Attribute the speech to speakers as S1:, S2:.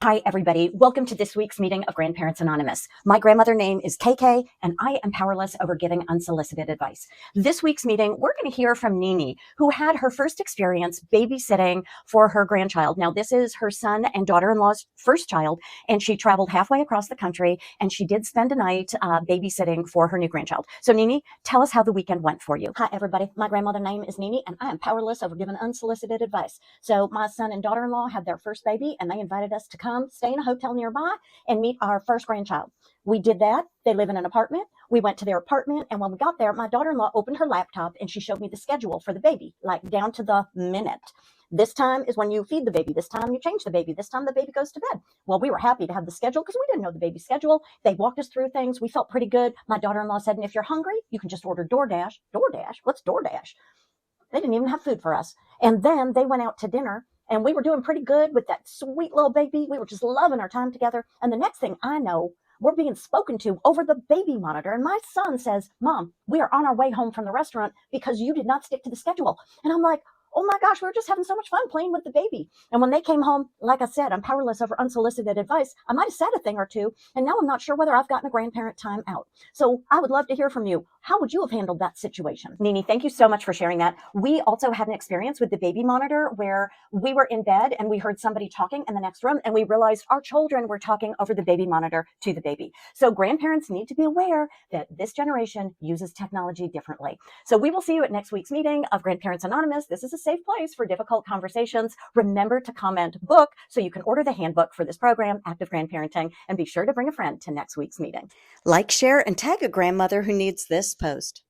S1: Hi, everybody. Welcome to this week's meeting of Grandparents Anonymous. My grandmother name is KK, and I am powerless over giving unsolicited advice. This week's meeting, we're going to hear from Nini, who had her first experience babysitting for her grandchild. Now, this is her son and daughter-in-law's first child, and she traveled halfway across the country, and she did spend a night babysitting for her new grandchild. So, Nini, tell us how the weekend went for you.
S2: Hi, everybody. My grandmother name is Nini, and I am powerless over giving unsolicited advice. So my son and daughter-in-law had their first baby, and they invited us to come stay in a hotel nearby and meet our first grandchild. We did that. They live in an apartment. We went to their apartment, and when we got there, my daughter-in-law opened her laptop and she showed me the schedule for the baby, like down to the minute. This time is when you feed the baby. This time you change the baby. This time the baby goes to bed. Well, we were happy to have the schedule because we didn't know the baby's schedule. They walked us through things. We felt pretty good. My daughter-in-law said, and if you're hungry, you can just order DoorDash. DoorDash? What's DoorDash? They didn't even have food for us. And then they went out to dinner, and we were doing pretty good with that sweet little baby. We were just loving our time together. And the next thing I know, we're being spoken to over the baby monitor. And my son says, Mom, we are on our way home from the restaurant because you did not stick to the schedule. And I'm like, oh my gosh, we were just having so much fun playing with the baby. And when they came home, like I said, I'm powerless over unsolicited advice. I might have said a thing or two, and now I'm not sure whether I've gotten a grandparent time out. So I would love to hear from you. How would you have handled that situation?
S1: Nini, thank you so much for sharing that. We also had an experience with the baby monitor where we were in bed and we heard somebody talking in the next room, and we realized our children were talking over the baby monitor to the baby. So grandparents need to be aware that this generation uses technology differently. So we will see you at next week's meeting of Grandparents Anonymous. This is a safe place for difficult conversations. Remember to comment book so you can order the handbook for this program, Active Grandparenting, and be sure to bring a friend to next week's meeting.
S3: Like, share, and tag a grandmother who needs this post.